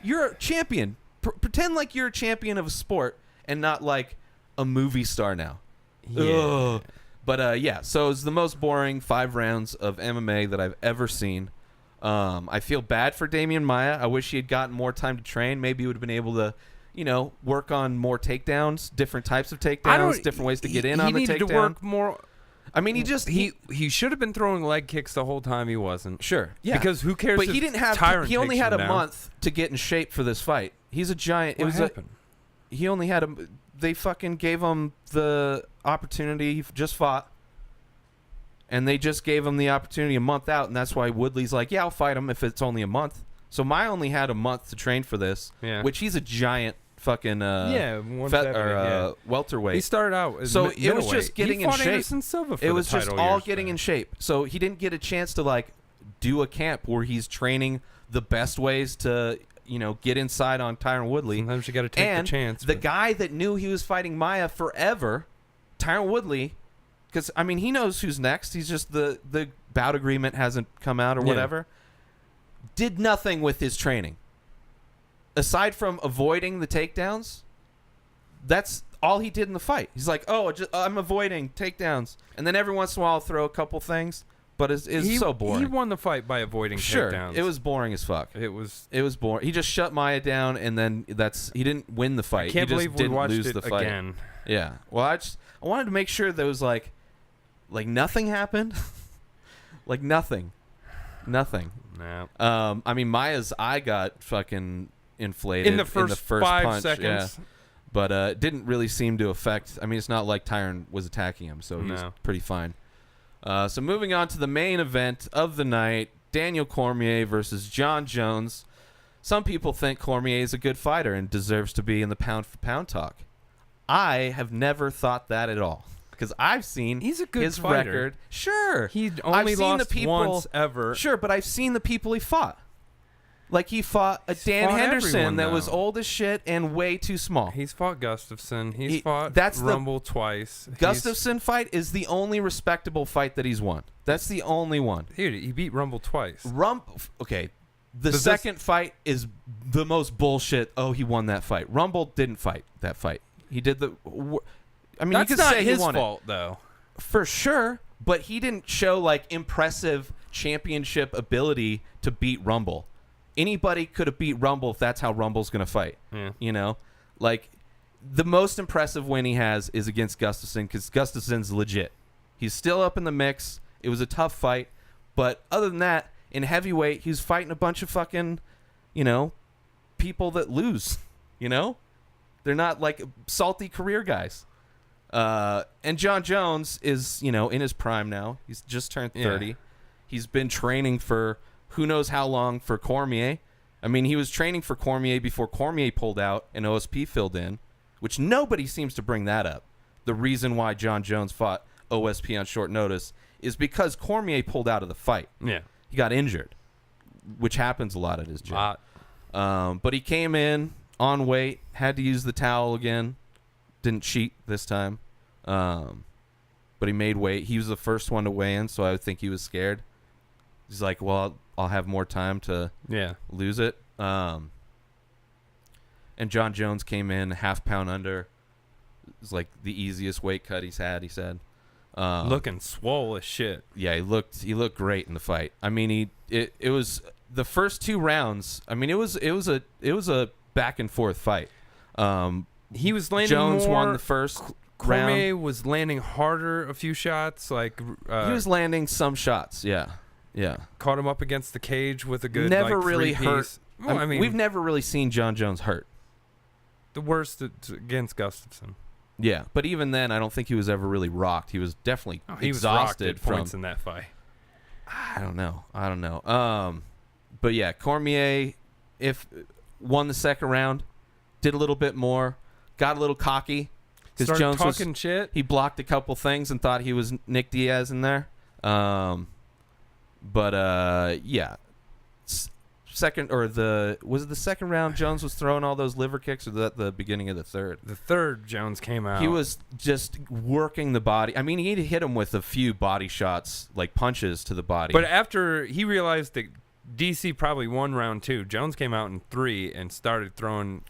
a champion. Pretend like you're a champion of a sport and not like a movie star now. Yeah. Ugh. But yeah, so it's the most boring 5 rounds of MMA that I've ever seen. I feel bad for Damian Maia. I wish he had gotten more time to train. Maybe he would have been able to, you know, work on more takedowns, different types of takedowns, different ways to get in on the takedown. He needed to work more. I mean, he should have been throwing leg kicks the whole time. He wasn't. Sure. Yeah. Because who cares? But he didn't have. Tyron He only takes had him a down. month to get in shape for this fight. He's a giant. What happened? He only had they fucking gave him the opportunity. He just fought. And they just gave him the opportunity a month out, and that's why Woodley's like, yeah, I'll fight him if it's only a month. So Mai only had a month to train for this, which he's a giant fucking welterweight. He started out as so it was just getting in shape. Anderson Silva for it was the just title all years getting back. in shape. So he didn't get a chance to like do a camp where he's training the best ways to, you know, get inside on Tyron Woodley. Sometimes you got to take the chance. The guy that knew he was fighting Maia forever, Tyron Woodley, because I mean he knows who's next. He's just the bout agreement hasn't come out or whatever. Did nothing with his training aside from avoiding the takedowns. That's all he did in the fight. He's like, oh, I'm avoiding takedowns, and then every once in a while I'll throw a couple things. But it's so boring. He won the fight by avoiding takedowns. It was boring as fuck. It was boring. He just shut Maia down, and then he didn't win the fight. I can't he just believe we didn't watched lose it the fight. again. Yeah. Well, I wanted to make sure there was like nothing happened, nothing. No. I mean, Maia's eye got fucking inflated in the first 5 punch, seconds. Yeah. But it didn't really seem to affect. I mean, it's not like Tyron was attacking him, so he's pretty fine. So moving on to the main event of the night, Daniel Cormier versus Jon Jones. Some people think Cormier is a good fighter and deserves to be in the pound-for-pound talk. I have never thought that at all. Because I've seen He's a good his fighter. record. Sure. He only I've seen lost the people, once ever. Sure, but I've seen the people he fought. Like he fought a Dan fought Henderson everyone, that was though. old as shit and way too small. He's fought Gustafsson. He's He- fought that's the- Rumble twice. Gustafsson fight is the only respectable fight that he's won. That's the only one. Dude, he beat Rumble twice. Okay. The Does second fight is the most bullshit. Oh, he won that fight. Rumble didn't fight that fight. He did the. I mean, That's you could not say his he won fault, though. for sure, but he didn't show like impressive championship ability to beat Rumble. Anybody could have beat Rumble if that's how Rumble's gonna fight. Yeah. You know, like the most impressive win he has is against Gustafsson because Gustafsson's legit. He's still up in the mix. It was a tough fight, but other than that, in heavyweight, he's fighting a bunch of fucking, people that lose. They're not like salty career guys. And Jon Jones is, in his prime now. He's just turned 30. Yeah. He's been training for who knows how long for Cormier. I mean, he was training for Cormier before Cormier pulled out and OSP filled in, which nobody seems to bring that up. The reason why Jon Jones fought OSP on short notice is because Cormier pulled out of the fight. Yeah. He got injured, which happens a lot at his gym. But he came in on weight, had to use the towel again. Didn't cheat this time. But he made weight. He was the first one to weigh in, so I think he was scared. He's like, well, I'll have more time to lose it. And Jon Jones came in half pound under. It was like the easiest weight cut he's had, he said. Looking swole as shit. Yeah, he looked great in the fight. I mean, it was the first 2 rounds. I mean, it was a back and forth fight. He was landing Jones more. won the first Cormier round. was landing harder a few shots. Like He was landing some shots. Yeah. caught him up against the cage with a good Never like, really three-piece. hurt. Well, I mean, we've never really seen Jon Jones hurt. the worst against Gustafsson. Yeah, but even then, I don't think he was ever really rocked. He was definitely He was rocked exhausted at from. points in that fight. I don't know. But yeah, Cormier, won the second round, did a little bit more, got a little cocky. Started Jones talking shit. He blocked a couple things and thought he was Nick Diaz in there. Yeah. Was it the second round Jones was throwing all those liver kicks, or that the beginning of the third? The third Jones came out. He was just working the body. I mean, he'd hit him with a few body shots, like punches to the body. But after he realized that DC probably won round 2, Jones came out in 3 and started throwing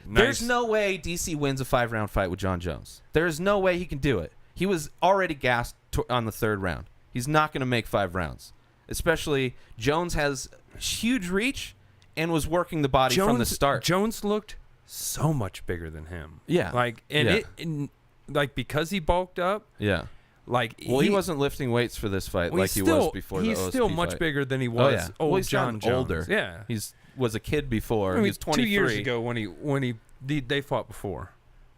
nice. There's no way DC wins a 5-round fight with Jon Jones. There's no way he can do it. He was already gassed on the third round. He's not going to make 5 rounds. Especially Jones has huge reach and was working the body from the start. Jones looked so much bigger than him. Yeah. Like because he bulked up. Yeah. Like he wasn't lifting weights for this fight like he was before the OSP He's still much fight. bigger than he was. Oh, yeah. Old he's Jon Jones. older. Yeah. Was a kid before. I mean, he was 23. 2 years ago when they fought before.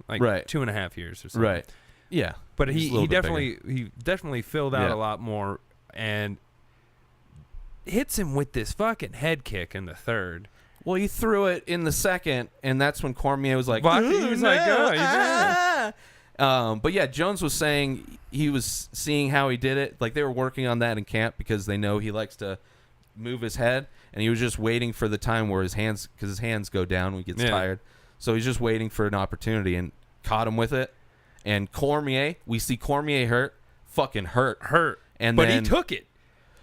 Like Right. 2.5 years or something. Right. Yeah. But He's a he little bit definitely filled out Yeah. a lot more and hits him with this fucking head kick in the third. Well, he threw it in the second, and that's when Cormier was like, He was like, oh, you did it. But yeah, Jones was saying he was seeing how he did it. Like they were working on that in camp because they know he likes to move his head, and he was just waiting for the time where his hands go down when he gets tired. So he's just waiting for an opportunity and caught him with it. And Cormier, we see Cormier fucking hurt. And but then he took it.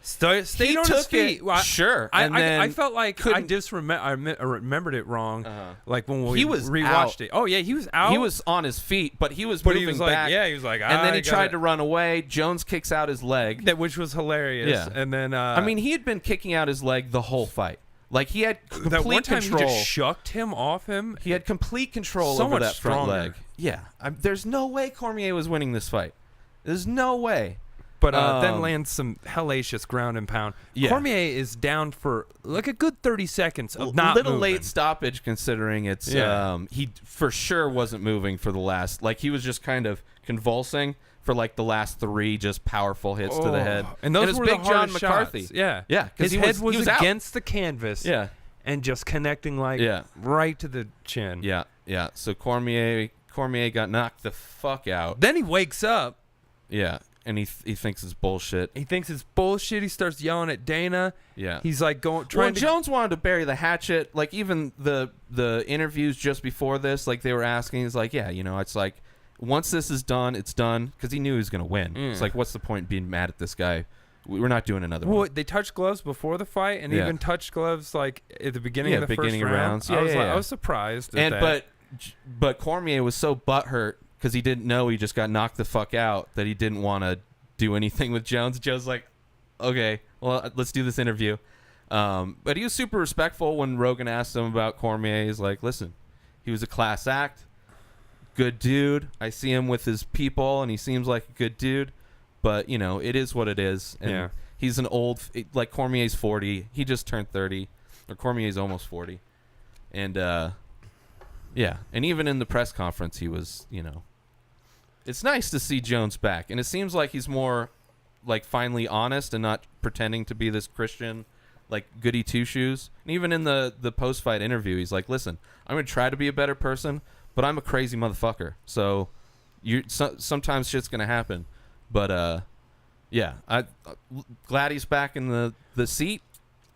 Stayed on his feet. Sure. I felt like I remembered it wrong. Like when we rewatched out. it. Oh yeah, he was out. He was on his feet, but he was but moving he was like, back. yeah, he was like, and then he tried to run away. Jones kicks out his leg. which was hilarious. Yeah. And then I mean, he had been kicking out his leg the whole fight. Like he had complete that one time control. he just shucked him off him. He had complete control So over much that front stronger. leg. Yeah, there's no way Cormier was winning this fight. There's no way. But then lands some hellacious ground and pound. Yeah. Cormier is down for like a good 30 seconds of not little moving. late stoppage considering it's he for sure wasn't moving for the last, like he was just kind of convulsing for like the last 3 just powerful hits to the head. And those it was were Big the John hardest McCarthy. shots. Yeah. Yeah, His he head was out. against the canvas. Yeah. And just connecting right to the chin. Yeah. Yeah. So Cormier got knocked the fuck out. Then he wakes up. Yeah. And he thinks it's bullshit. He thinks it's bullshit. He starts yelling at Dana. Yeah. He's like trying to. Jones wanted to bury the hatchet. Like even the interviews just before this, like they were asking, he's like, yeah, it's like once this is done, it's done, because he knew he was gonna win. It's like, what's the point in being mad at this guy? We're not doing another one. They touched gloves before the fight, and even touched gloves like at the beginning of the beginning first of round. rounds. Yeah, I was surprised. At that. But Cormier was so butthurt because he didn't know he just got knocked the fuck out that he didn't want to do anything with Jones. Joe's like, okay, well, let's do this interview. But he was super respectful when Rogan asked him about Cormier. He's like, listen, he was a class act, good dude. I see him with his people, and he seems like a good dude. But, it is what it is. And he's an old, like Cormier's 40. He just turned 30. Or Cormier's almost 40. And, yeah. And even in the press conference, he was, It's nice to see Jones back. And it seems like he's more, like, finally honest and not pretending to be this Christian, like, goody two-shoes. And even in the post-fight interview, he's like, listen, I'm going to try to be a better person, but I'm a crazy motherfucker. So sometimes shit's going to happen. But, yeah, I'm glad he's back in the seat.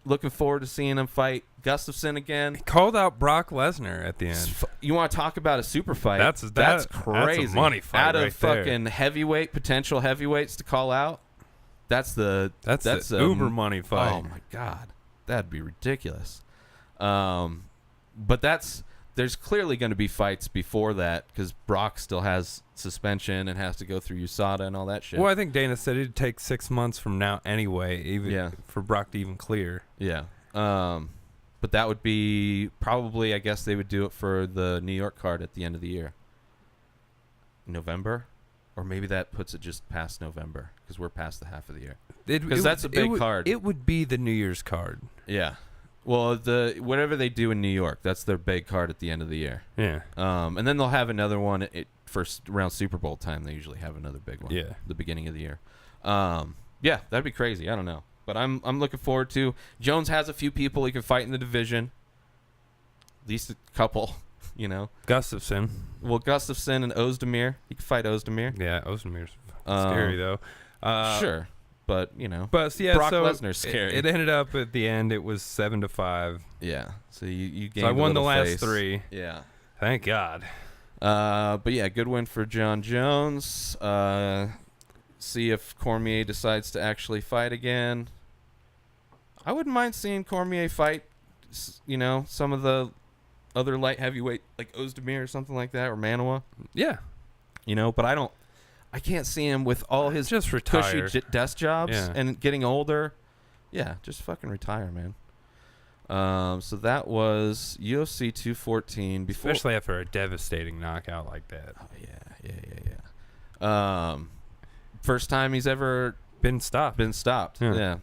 Looking forward to seeing him fight Gustafsson again. He called out Brock Lesnar at the end. You want to talk about a super fight? That's crazy. That's a money fight out of right fucking there. potential heavyweights to call out. That's the uber money fight. Oh my god, that'd be ridiculous. But there's clearly going to be fights before that because Brock still has suspension and has to go through USADA and all that shit. Well, I think Dana said it'd take 6 months from now anyway, for Brock to even clear. Yeah. But that would be probably, I guess they would do it for the New York card at the end of the year. November? Or maybe that puts it just past November because we're past the half of the year. Because that's a big card. It would be the New Year's card. Yeah. Well, whatever they do in New York, that's their big card at the end of the year. Yeah. And then they'll have another one for around Super Bowl time. They usually have another big one. Yeah. The beginning of the year. Yeah, that'd be crazy. I don't know. But I'm looking forward to. Jones has a few people he can fight in the division. At least a couple, Gustafsson. Well, Gustafsson and Ozdemir. He can fight Ozdemir. Yeah, Ozdemir's scary though. Sure. But but yeah, Brock Lesnar's scary. It ended up at the end. It was 7-5. Yeah. So you gained. So I won the last face. 3. Yeah. Thank God. But yeah, good win for John Jones. See if Cormier decides to actually fight again. I wouldn't mind seeing Cormier fight. Some of the other light heavyweight like Ozdemir or something like that, or Manoa. Yeah. But I can't see him with all his just retire. cushy desk jobs Yeah. and getting older. Yeah, just fucking retire, man. So that was UFC 214. Especially after a devastating knockout like that. Oh, yeah. First time he's ever been stopped. Yeah.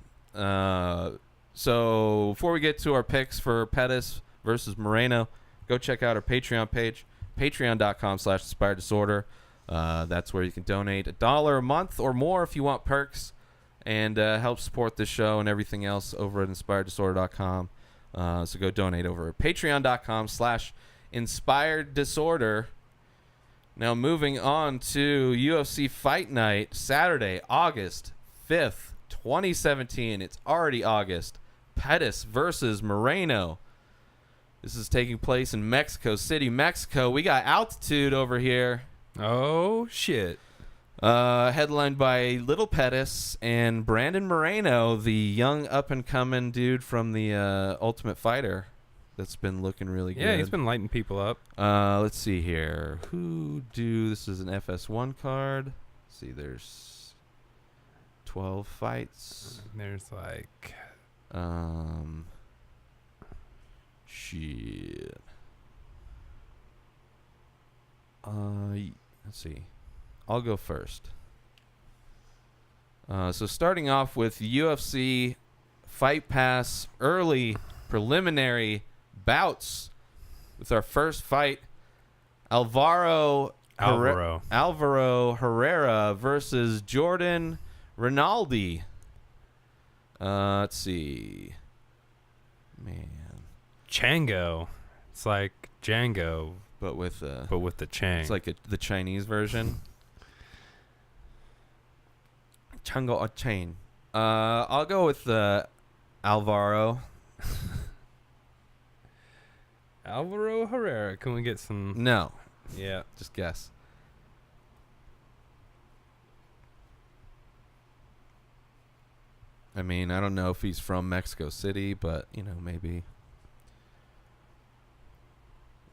So before we get to our picks for Pettis versus Moreno, go check out our Patreon page, patreon.com/inspireddisorder. That's where you can donate $1 a month or more if you want perks and help support the show and everything else over at inspireddisorder.com. So go donate over at patreon.com/inspireddisorder. Now moving on to UFC Fight Night, Saturday, August 5th, 2017. It's already August. Pettis versus Moreno. This is taking place in Mexico City, Mexico. We got Altitude over here. Oh, shit. Headlined by Little Pettis and Brandon Moreno, the young up-and-coming dude from the Ultimate Fighter that's been looking really good. Yeah, he's been lighting people up. Let's see here. This is an FS1 card. Let's see, there's 12 fights. There's like... Shit. Let's see. I'll go first. So starting off with UFC Fight Pass early preliminary bouts with our first fight, Alvaro Herrera versus Jordan Rinaldi. Let's see. Man. Chango. It's like Django, but with the Chang. It's like the Chinese version. Chango or chain. I'll go with Alvaro. Alvaro Herrera. Can we get some? No. Yeah. Just guess. I mean, I don't know if he's from Mexico City, but, you know, maybe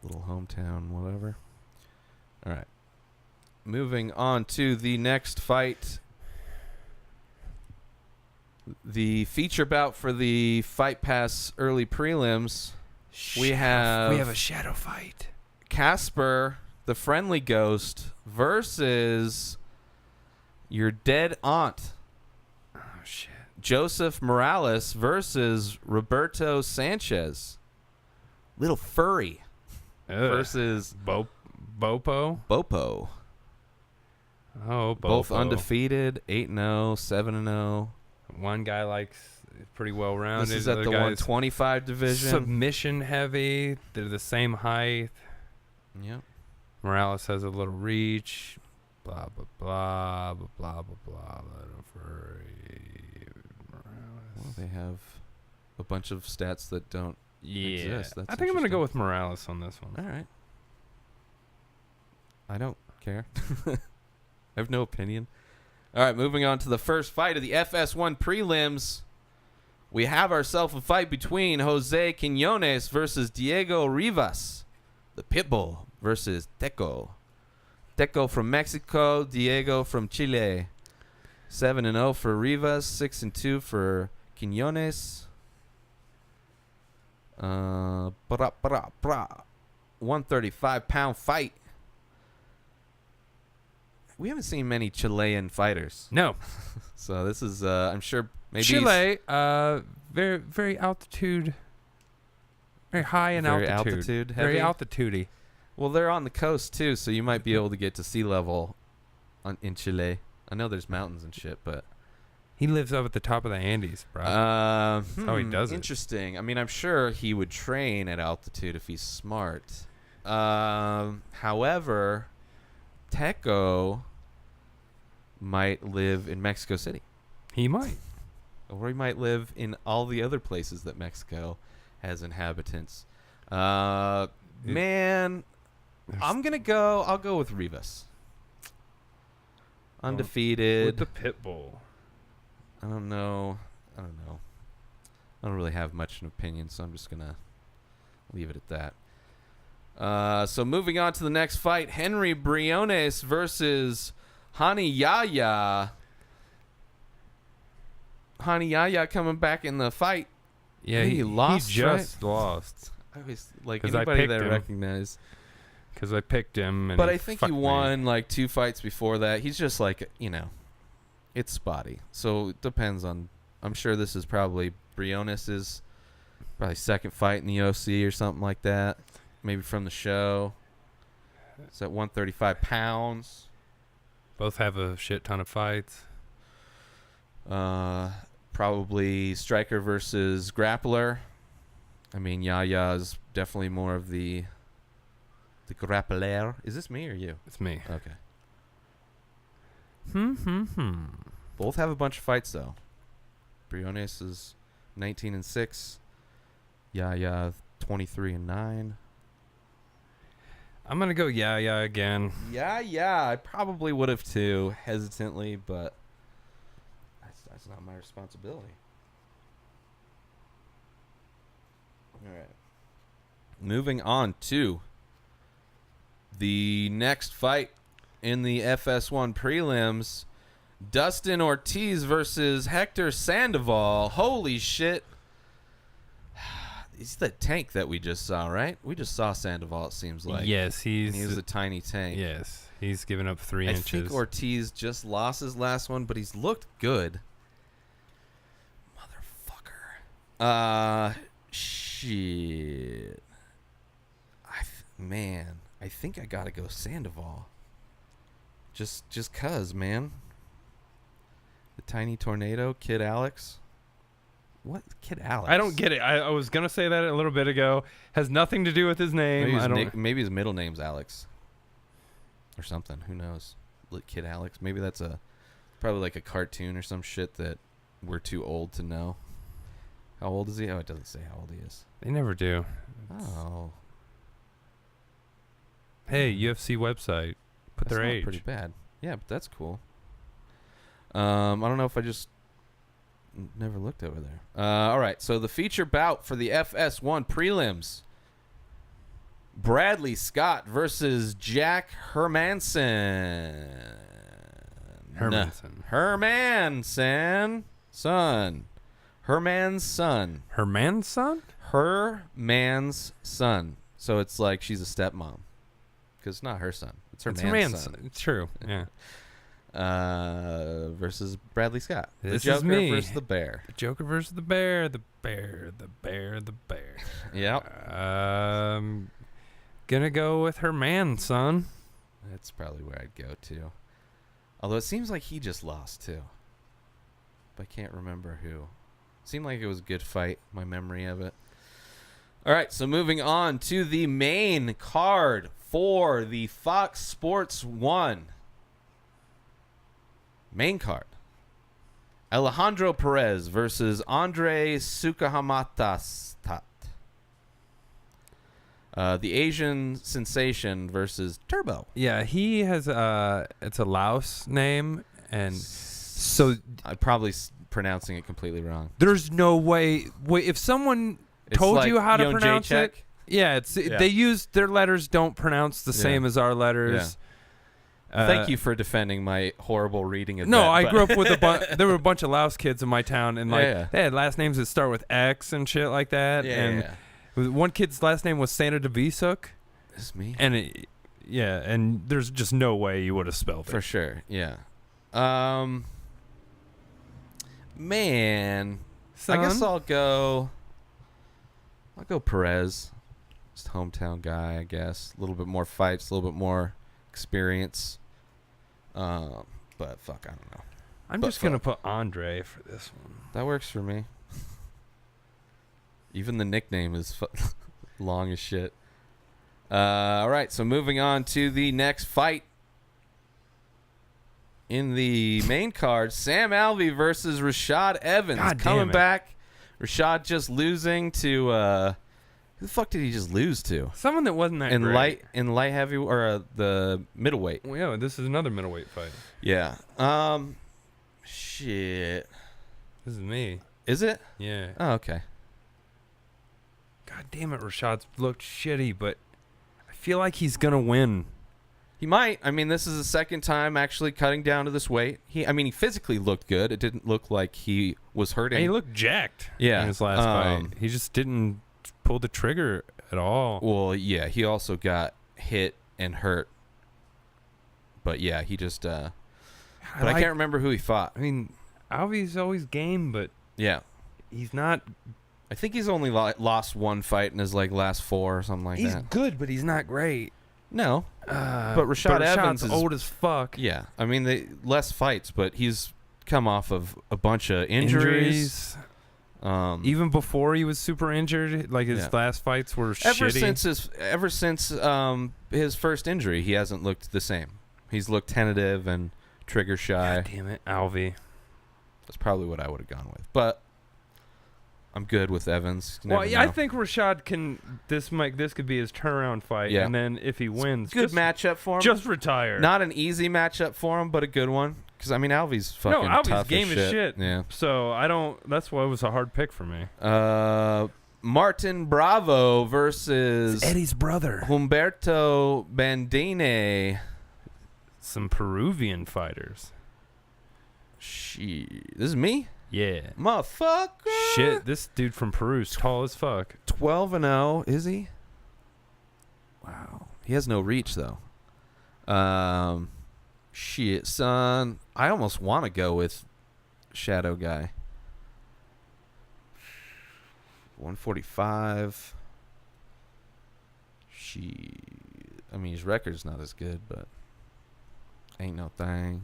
little hometown, whatever. All right. Moving on to the next fight. The feature bout for the Fight Pass early prelims. We have a shadow fight. Casper, the friendly ghost, versus your dead aunt. Oh, shit. Joseph Morales versus Roberto Sanchez. Little furry. Versus Bopo. Bopo. Oh, Bopo. Both undefeated, 8-0, 7-0. One guy likes pretty well rounded. This is at the 125 division. Submission heavy. They're the same height. Yep. Morales has a little reach. Blah blah blah blah blah blah blah. Little furry. Morales. Well, they have a bunch of stats that don't exist. That's I think I'm gonna go with Morales on this one. All right. I don't care. I have no opinion. All right, moving on to the first fight of the FS1 prelims. We have ourselves a fight between Jose Quinones versus Diego Rivas. The Pitbull versus Teco. Teco from Mexico, Diego from Chile. 7-0 for Rivas, 6-2 for Quinones. 135-pound fight. We haven't seen many Chilean fighters. No. So this is, I'm sure, maybe Chile, very altitude, very high in very altitude. heavy. Very altitudey. Well, they're on the coast too, so you might be able to get to sea level in Chile. I know there's mountains and shit, but he lives up at the top of the Andes, bro. That's how he does it. Interesting. I mean, I'm sure he would train at altitude if he's smart. However, Teco might live in Mexico City. He might. Or he might live in all the other places that Mexico has inhabitants. Man, I'll go with Rivas. Undefeated. With the Pitbull. I don't know. I don't really have much of an opinion, so I'm just going to leave it at that. So moving on to the next fight, Henry Briones versus Hani Yaya. Hani Yaya coming back in the fight. Yeah, he lost. He just lost. I always like 'Cause I anybody picked that I him. recognize. Because I picked him. And But I think he fucked me. won like 2 fights before that. He's just like, it's spotty. So it depends on. I'm sure this is probably Briones' probably second fight in the UFC or something like that. Maybe from the show. It's at 135 pounds. Both have a shit ton of fights. Probably striker versus grappler. I mean, Yaya's definitely more of the grappler. Is this me or you? It's me. Okay. Both have a bunch of fights though. Briones is 19-6. Yaya 23-9. I'm gonna go Yaya again. Yeah, I probably would have too, hesitantly, but that's not my responsibility. All right. Moving on to the next fight in the FS1 prelims. Dustin Ortiz versus Hector Sandoval. Holy shit. He's the tank that we just saw, right? We just saw Sandoval, it seems like. Yes, And he was a tiny tank. Yes, he's given up 3 I inches. think Ortiz just lost his last one, but he's looked good. Motherfucker. Shit. Man, I think I gotta go Sandoval. Just cuz, man. The tiny tornado, Kid Alex. What? Kid Alex? I don't get it. I was gonna say that a little bit ago. Has nothing to do with his name. Maybe his middle name's Alex. Or something. Who knows? Kid Alex. Maybe that's probably like a cartoon or some shit that we're too old to know. How old is he? Oh, it doesn't say how old he is. They never do. Oh. Hey, UFC website. Put That's their not age. pretty bad. Yeah, but that's cool. I don't know if I just never looked over there. All right, so the feature bout for the FS1 prelims. Bradley Scott versus Jack Hermanson. Hermanson. Herman's son. Herman's son. So it's like she's a stepmom. Because it's not her son. It's her man's son. It's true. Yeah. Versus Bradley Scott. This the is Joker me. versus the Bear. The Joker versus the Bear. The Bear. Yep. Gonna go with her son. That's probably where I'd go to. Although it seems like he just lost too. But I can't remember who. Seemed like it was a good fight, my memory of it. All right, so moving on to the main card for the Fox Sports 1. Main card. Alejandro Perez versus Andre Sukahamatastat. The Asian Sensation versus Turbo. Yeah, he has it's a Laos name, and so I'm probably pronouncing it completely wrong. there's no way. Wait, if someone told like you how to Yon pronounce Jacek. it, yeah, they use their letters don't pronounce the same as our letters. Thank you for defending my horrible reading of No, that. I grew up with there were a bunch of Laos kids in my town, and they had last names that start with X and shit like that. One kid's last name was Santa Devisuk. It's me. And and there's just no way you would have spelled it. For sure, yeah. Man, Son? I guess I'll go Perez. Just hometown guy, I guess. A little bit more fights, a little bit more experience. But fuck, I don't know. I'm just going to put Andre for this one. That works for me. Even the nickname is long as shit. All right, so moving on to the next fight. In the main card, Sam Alvey versus Rashad Evans. God coming damn it. back. Rashad just losing to who the fuck did he just lose to? Someone that wasn't that great. In light heavy or the middleweight. Well, yeah, this is another middleweight fight. Yeah. Shit. This is me. Is it? Yeah. Oh, okay. God damn it, Rashad's looked shitty, but I feel like he's gonna win. He might. I mean, this is the second time actually cutting down to this weight. He physically looked good. It didn't look like he was hurting. And he looked jacked. Yeah. In his last fight, he just didn't pull the trigger at all. Well, yeah, he also got hit and hurt. But yeah, he just. But I can't remember who he fought. I mean, Alvey's always game, but yeah, he's not. I think he's only lost one fight in his last 4 or something like that. He's good, but he's not great. No, but Rashad Evans is old as fuck. Yeah, I mean less fights, but he's come off of a bunch of injuries. Even before he was super injured, like his last fights were shitty. Ever since his first injury, he hasn't looked the same. He's looked tentative and trigger shy. God damn it, Alvey. That's probably what I would have gone with, but I'm good with Evans. Well, yeah, I think Rashad can. This could be his turnaround fight, and then if he wins, good matchup for him. Just retire. Not an easy matchup for him, but a good one. Because Alvey's fucking Alvey's tough game as shit. Yeah. So I don't. That's why it was a hard pick for me. Martin Bravo versus It's Eddie's brother, Humberto Bandine. Some Peruvian fighters. This is me? Yeah. Motherfucker. Shit, this dude from Peru's tall as fuck. 12-0, is he? Wow. He has no reach, though. Shit, son. I almost want to go with Shadow Guy. 145. I mean, his record's not as good, but ain't no thing.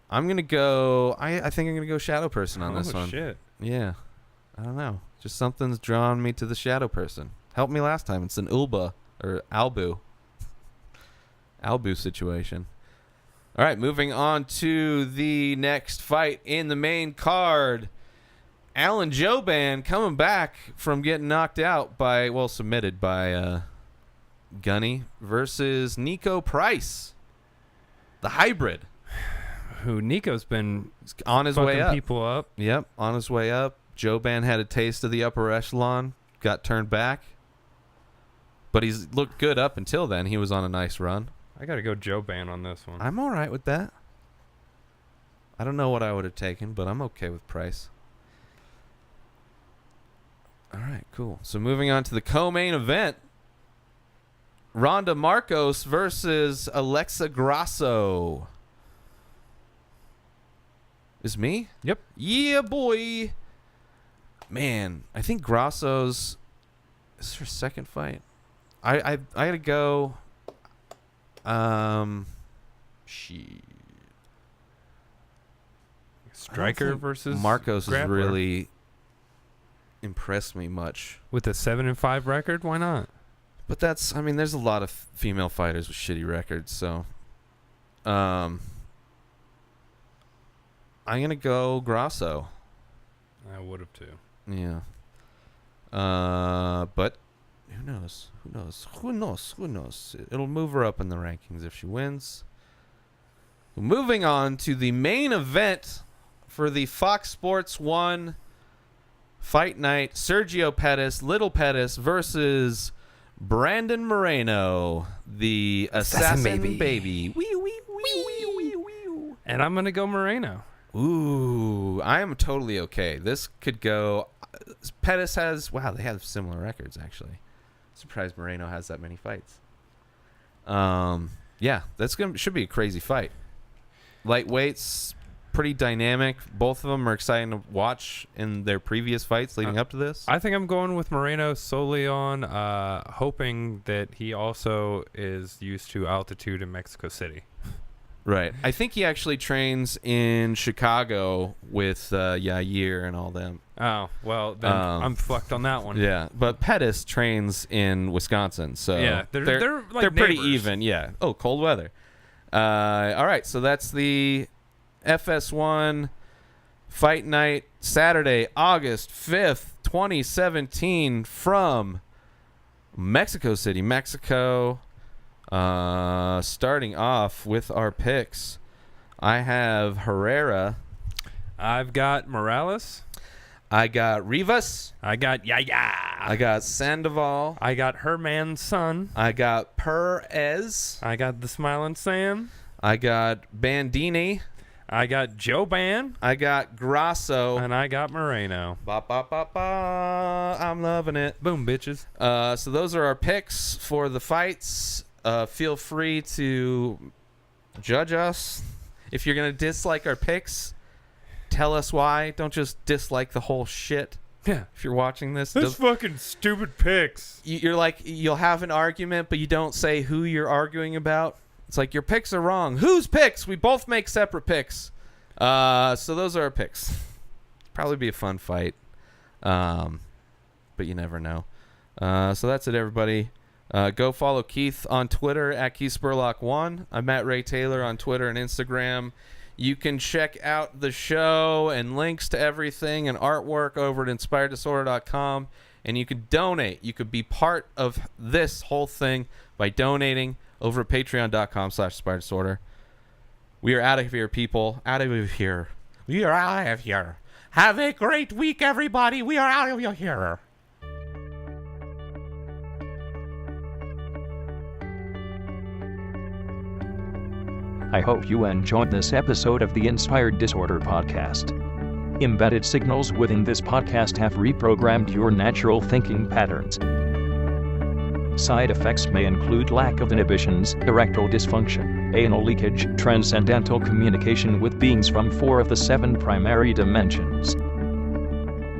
I'm going to go... I think I'm going to go Shadow Person on this one. Shit. Yeah. I don't know. Just something's drawn me to the Shadow Person. Helped me last time. It's an Ulba or Albu situation. All right, moving on to the next fight in the main card. Alan Jouban coming back from getting knocked out submitted by Gunny versus Nico Price, the hybrid. Who Nico's been on his way up. People up. Yep, on his way up. Jouban had a taste of the upper echelon, got turned back. But he's looked good up until then. He was on a nice run. I got to go Jouban on this one. I'm all right with that. I don't know what I would have taken, but I'm okay with Price. All right, cool. So moving on to the co-main event. Ronda Marcos versus Alexa Grasso. Is me? Yep. Yeah, boy. Man, I think Grasso's... Is this her second fight? I gotta go... Striker versus Marcos has grappler. really impressed me much. With a 7-5 record, why not? But there's a lot of female fighters with shitty records, so I'm gonna go Grasso. I would have too. Yeah. But who knows? Who knows? It'll move her up in the rankings if she wins. Moving on to the main event for the Fox Sports 1 fight night. Sergio Pettis, Little Pettis versus Brandon Moreno, the assassin baby. Wee, wee, wee, wee, wee, wee. And I'm going to go Moreno. Ooh, I am totally okay. This could go... Pettis has... Wow, they have similar records, actually. Surprised Moreno has that many fights. Yeah, should be a crazy fight. Lightweights, pretty dynamic. Both of them are exciting to watch in their previous fights leading up to this. I think I'm going with Moreno solely on hoping that he also is used to altitude in Mexico City. Right. I think he actually trains in Chicago with Yair and all them. Oh, well, then I'm fucked on that one. Yeah, but Pettis trains in Wisconsin, so yeah, they're like they're pretty neighbors. even. Yeah. Oh, cold weather. All right, so that's the FS1 Fight Night Saturday, August 5th, 2017 from Mexico City, Mexico. Starting off with our picks, I have Herrera. I've got Morales. I got Rivas. I got Yaya. I got Sandoval. I got Herman's son. I got Perez. I got the Smiling Sam. I got Bandini. I got Jouban. I got Grasso. And I got Moreno. Ba, ba, ba, ba. I'm loving it. Boom, bitches. So those are our picks for the fights. Feel free to judge us. If you're going to dislike our picks, tell us why. Don't just dislike the whole shit. Yeah. If you're watching this. Those fucking stupid picks. You're like, you'll have an argument, but you don't say who you're arguing about. It's like, your picks are wrong. Whose picks? We both make separate picks. So those are our picks. Probably be a fun fight. But you never know. So that's it, everybody. Go follow Keith on Twitter at KeithSpurlock1. I'm Matt Ray Taylor on Twitter and Instagram. You can check out the show and links to everything and artwork over at InspiredDisorder.com. And you can donate. You could be part of this whole thing by donating over at Patreon.com/InspiredDisorder. We are out of here, people. Out of here. We are out of here. Have a great week, everybody. We are out of here. I hope you enjoyed this episode of the Inspired Disorder Podcast. Embedded signals within this podcast have reprogrammed your natural thinking patterns. Side effects may include lack of inhibitions, erectile dysfunction, anal leakage, transcendental communication with beings from 4 of the 7 primary dimensions.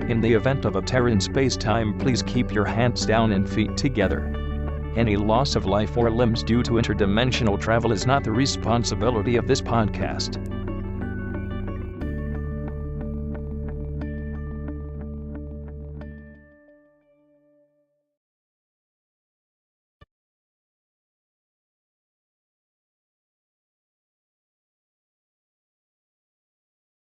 In the event of a tear in space-time, please keep your hands down and feet together. Any loss of life or limbs due to interdimensional travel is not the responsibility of this podcast.